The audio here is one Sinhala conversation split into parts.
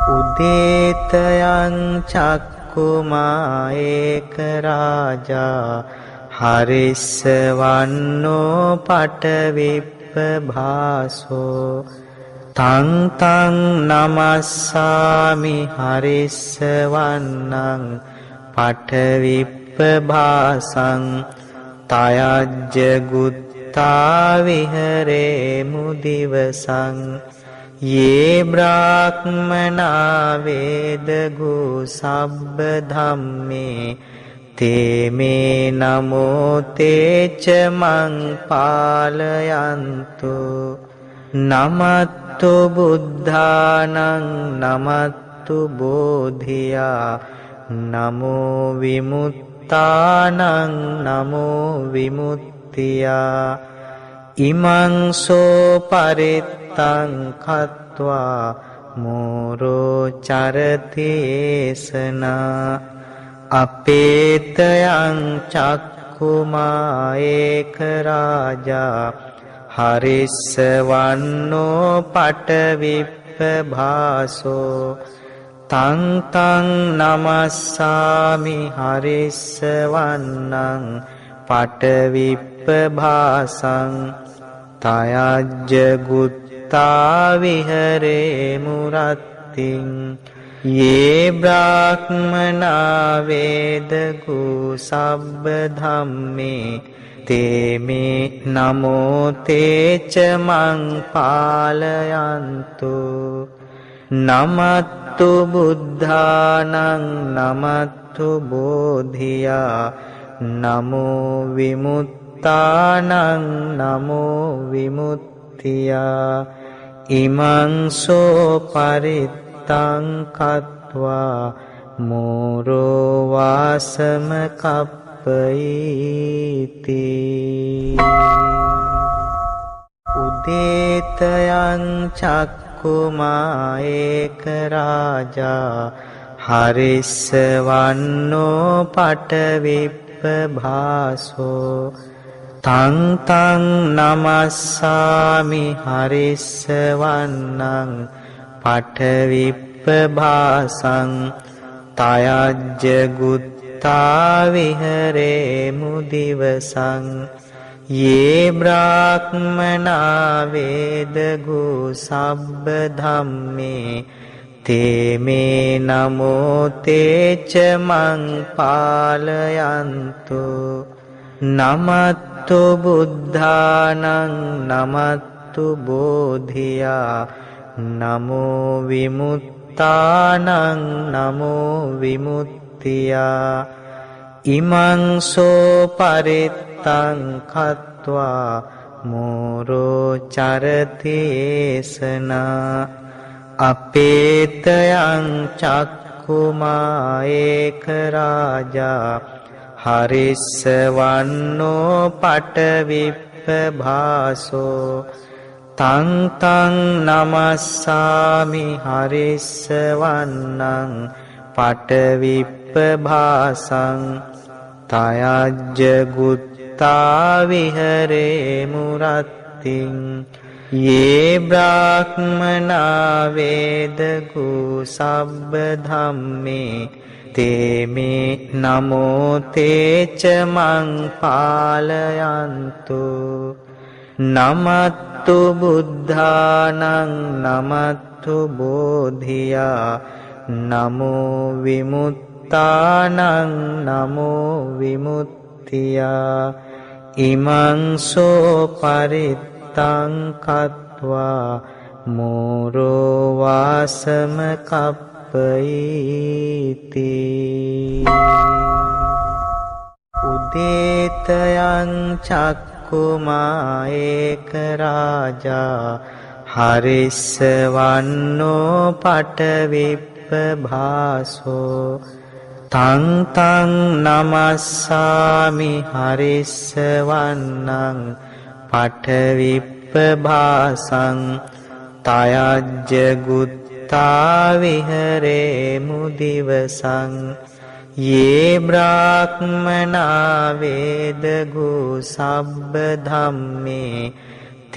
උදේතයං චක්කුමා ඒක රාජා හරිස්සවන්නෝ පටවිප්පභාසෝ තං තං නමස්සාමි හරිස්සවන්නං පටවිප්පභාසං තයජ්ජ ගුත්තා විහරේ මුදිවසං යේ බ්‍රාහ්මනා වේදගු සබ්බ ධම්මේ තේ මේ නමෝ තේච මං පාලයන්තු නමත්තු බුද්ධානං නමත්තු බෝධියා නමෝ විමුත්තානං නමෝ විමුක්තියා ඉමං සෝ පරිත්තං කତ୍වා මෝරෝ චරතේසනා අපේතයං චක්කුමා ඒක රාජා හරිස්සවන්නෝ පටවිප්පභාසෝ තං තං නමස්සාමි හරිස්සවන්නං පටවිප්පභාසං තයජ්ජ ගුත්තා විහරේ මුරත්තිං යේ බ්‍රාහ්මනා වේදගු සබ්බ ධම්මේ තේ මේ නමෝ තේච මං පාලයන්තු නමත්තු බුද්ධානං නමත්තු බෝධියා නමෝ විමුත්තානං නමෝ විමුක්තියා ඉමං සෝ පරිත්තං කତ୍වා මෝරෝ වාසම කප්පයිති උදේතයං චක්කුමා ඒක රාජා හරිස්සවන්නෝ පටවිප්පභාසෝ තං තං නමස්සාමි හරිස්සවන්නං පටවිප්පභාසං තයජ්ජ ගුත්තා විහරේ මුදිවසං යේ බ්‍රාහ්මනා වේදගු සබ්බ ධම්මේ තේ මේ නමෝ තේච මං පාලයන්තු නමත්තු බුද්ධානං නමත්තු බෝධියා නමෝ විමුත්තානං නමෝ විමුක්තියා ඉමං සෝ පරිත්තං කତ୍වා මෝරෝ චරතේසනා අපේතයං චක්කුමා ඒක රාජා හරිස්සවන්නෝ පටවිප්පභාසෝ තං තං නමස්සාමි හරිස්සවන්නං පටවිප්පභාසං තයජ්ජ ගුත්තා විහරේ මුරත්තිං යේ බ්‍රාහ්මනා වේදගු සබ්බ ධම්මේ තේ මේ නමෝ තේච මං පාලයන්තු නමත්තු බුද්ධානං නමත්තු බෝධියා නමෝ විමුත්තානං නමෝ විමුක්තියා ඉමං සෝ පරිත්තං කତ୍වා මෝරෝ වාසම කප්පයිති උදේතයං චක්කුමා ඒක රාජා හරිස්සවන්නෝ පටවිප්පභාසෝ තං තං නමස්සාමි හරිස්සවන්නං පටවිප්පභාසං තයජ්ජ ගුත්තා විහරේ මුදිවසං යේ බ්‍රාහ්මනා වේදගු සබ්බ ධම්මේ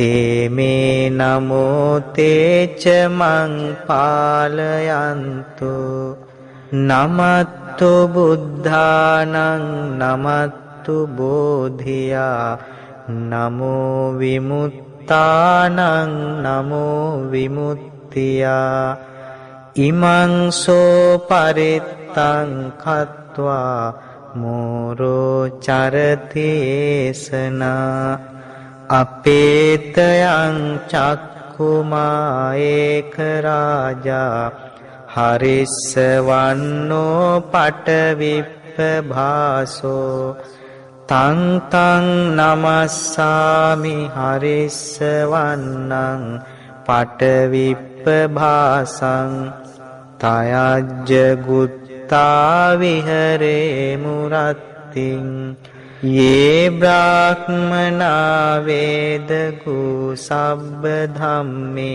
te me namo teca mang palayantu namattu buddhanang namattu bodhiya namo vimuttanang namo vimuttiya imang so parittang khatva moro charati esana apetayang cakkuma eka raja harissavanno patavippabaso tang tang namassami harissavannang patavippabasaං tayajja gutta vihare murattiං ye brahmana vedagu sabba dhamme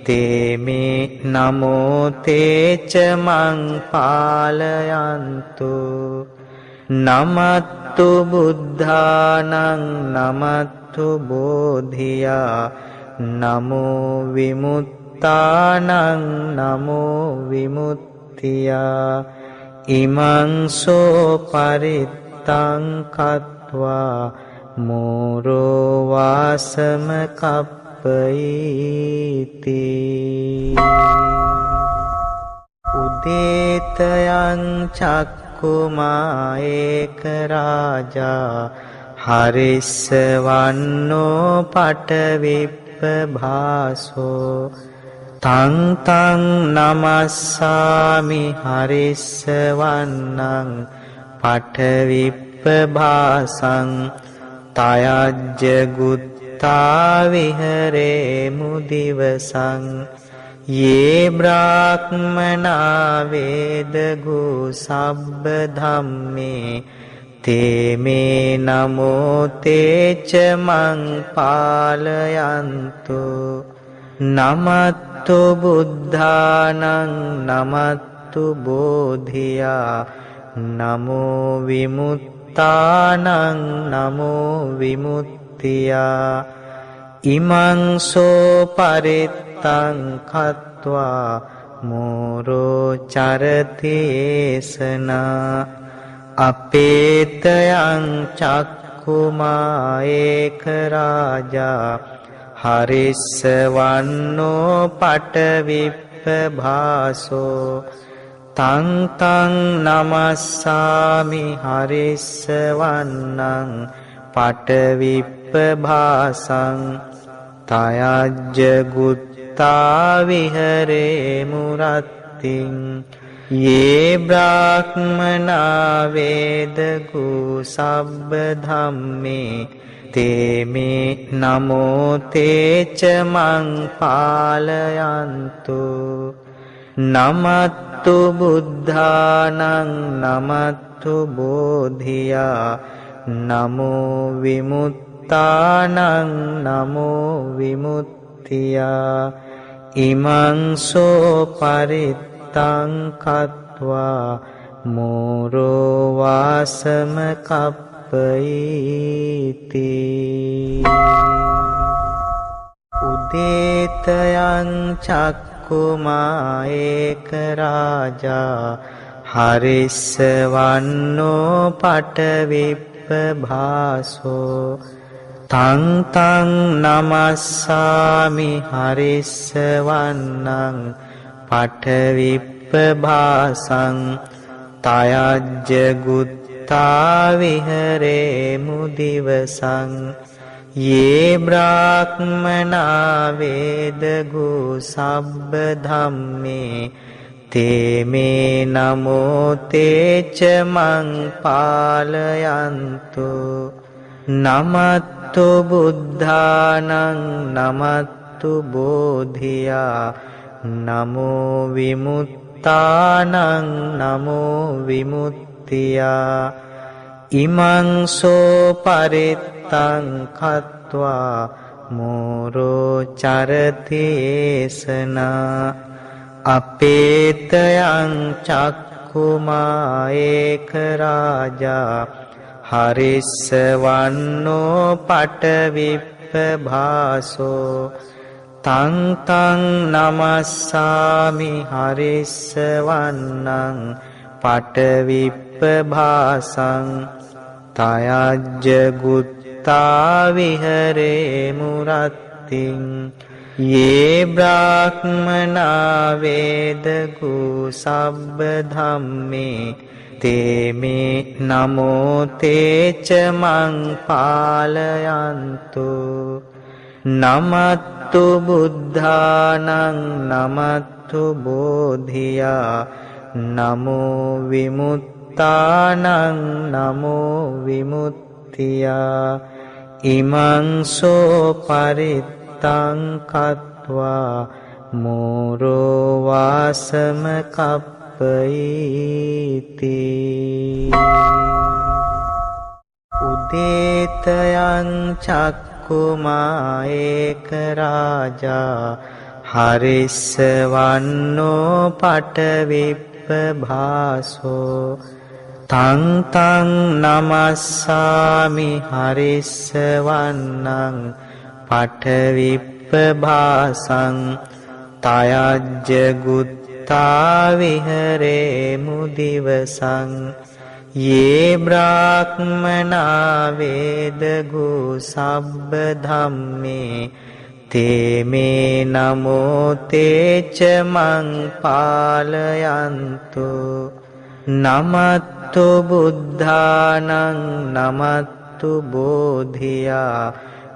te me namo teca mang palayantu namattu buddhanang namattu bodhiya namo vimuttanang namo vimuttiya imang so parittang khatva moro vasama kappayiti udetayang cakkuma eka raja harissavanno patavippabaso tang tang namassami harissavannang patavippabasaං tayajja gutta vihare mudivasaං ye brahmana vedagu sabba dhamme te me namo teca mang palayantu namattu buddhanang namattu bodhiya namo vimuttanang namo vimuttiya imang so parittang khatva moro charati esana apetayang cakkuma eka raja harissavanno patavippabaso tang tang namassami harissavannang patavippabasaං tayajja gutta vihare murattiං ye brahmana vedagu sabba dhamme te me namo teca mang palayantu namattu buddhanang namattu bodhiya namo vimuttanang namo vimuttiya imang so parittang khatva moro vasama kappayiti udetayang cakkuma eka raja harissavanno patavippabaso tang tang namassami harissavannang patavippabasaං tayajja gutta vihare mudivasaං ye brahmana vedagu sabba dhamme te me namo teca mang palayantu namattu buddhanang namattu bodhiya namo vimuttanang namo vimuttiya imang so parittang khatva moro charati esana apetayang cakkuma eka raja harissavanno patavippabaso විප්පභාසෝ තං තං නමස්සාමි හරිස්සවන්නං පඨවිප්පභාසං තයජ්ජ ගුත්තා විහරේ මුරත්තිං යේ බ්‍රාහ්මනා වේදගු සබ්බ ධම්මේ තේමේ නමෝ තේච මං පාලයන්තු නමත්තු බුද්ධානං නමත්තු බෝධියා නමෝ විමුත්තානං නමෝ විමුක්තියා ඉමං සෝ පරිත්තං කତ୍වා මෝරෝ වාසම කප්පයිති උදේතයං චක්කුමා ඒක රාජා හරිස්සවන්නෝ පඨවිප්පභාසෝ තං තං නමස්සාමි හරිස්සවන්නං පඨවිප්පභාසං තයජ්ජ ගුත්තා විහරේ මුදිවසං යේ බ්‍රාහ්මනා වේදගු සබ්බ ධම්මේ තේමේ නමෝ තේච මං පාලයන්තු නමත්තු බුද්ධානං නමත්තු බෝධියා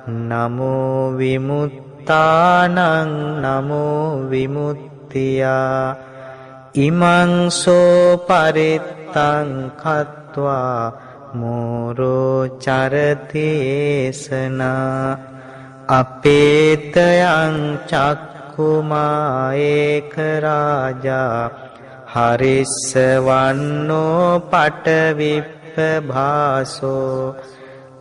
නමෝ විමුත්තානං නමෝ විමුක්තියා ඉමං සෝ පරිත්තං කତ୍වා මෝරෝ චරතේසනා අපේතයං චක්කුමා ඒක රාජා හරිස්සවන්නෝ පඨවිප්පභාසෝ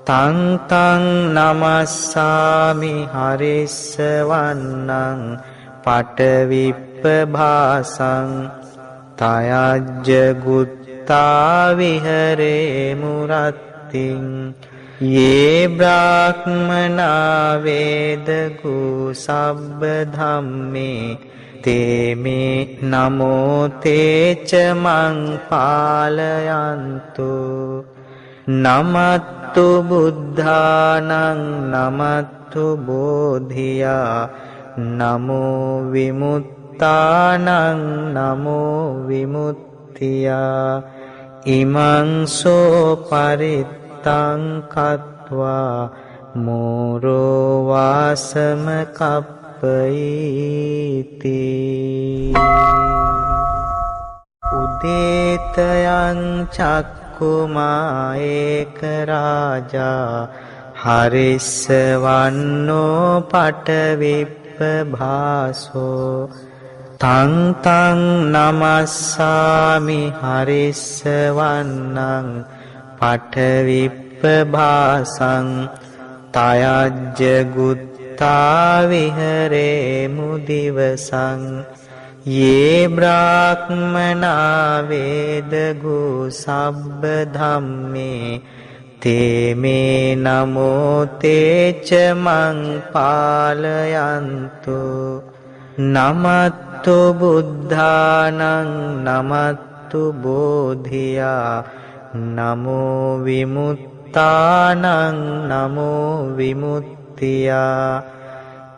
තං තං නමස්සාමි හරිස්සවන්නං පඨවිප්පභාසං තයජ්ජ ගුත්තා විහරේ මුරත්තිං යේ බ්‍රාහ්මනා වේදගු සබ්බ ධම්මේ තේමේ නමෝ තේච මං පාලයන්තු නමත්තු බුද්ධානං නමත්තු බෝධියා නමෝ විමුත්තානං නමෝ විමුක්තියා ඉමං සෝ පරිත්තං කତ୍වා මෝරෝ වාසම කප්පයිති උදේතයං චක්කුමා ඒක රාජා හරිස්සවන්නෝ පඨවිප්පභාසෝ තං තං නමස්සාමි හරිස්සවන්නං පඨවිප්පභාසං තයජ්ජ ගුත්තා විහරේ මුදිවසං යේ බ්‍රාහ්මනා වේදගු සබ්බ ධම්මේ තේමේ නමෝ තේච මං පාලයන්තු නමත්තු බුද්ධානං නමත්තු බෝධියා නමෝ විමුත්තානං නමෝ විමුක්තියා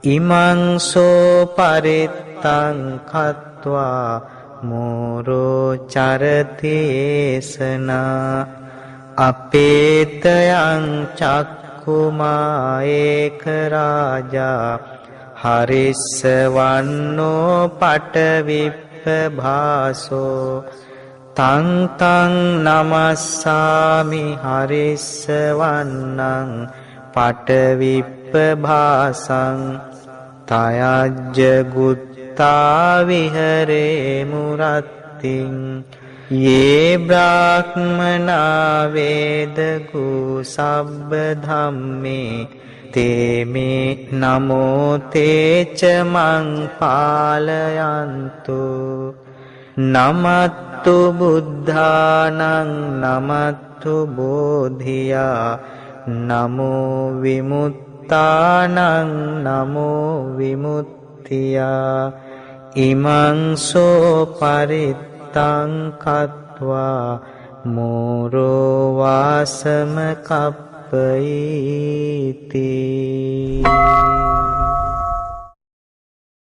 ඉමං සෝ පරිත්තං කତ୍වා මෝරෝ චරතේසනා අපේතයං චක්කුමා ඒක රාජා හරිස්සවන්නෝ පඨවිප්පභාසෝ තං තං නමස්සාමි හරිස්සවන්නං පඨවිප්පභාසං තයජ්ජ ගුත්තා විහරේ මුරත්තිං යේ බ්‍රාහ්මනා වේදගු සබ්බ ධම්මේ තේමේ නමෝ තේච මං පාලයන්තු නමත්තු බුද්ධානං නමත්තු බෝධියා නමෝ විමුක්ති විමුත්තානං නමෝ විමුත්තියා ඉමං සෝ පරිත්තං කତ୍වා මෝරෝ වාසම කප්පයිති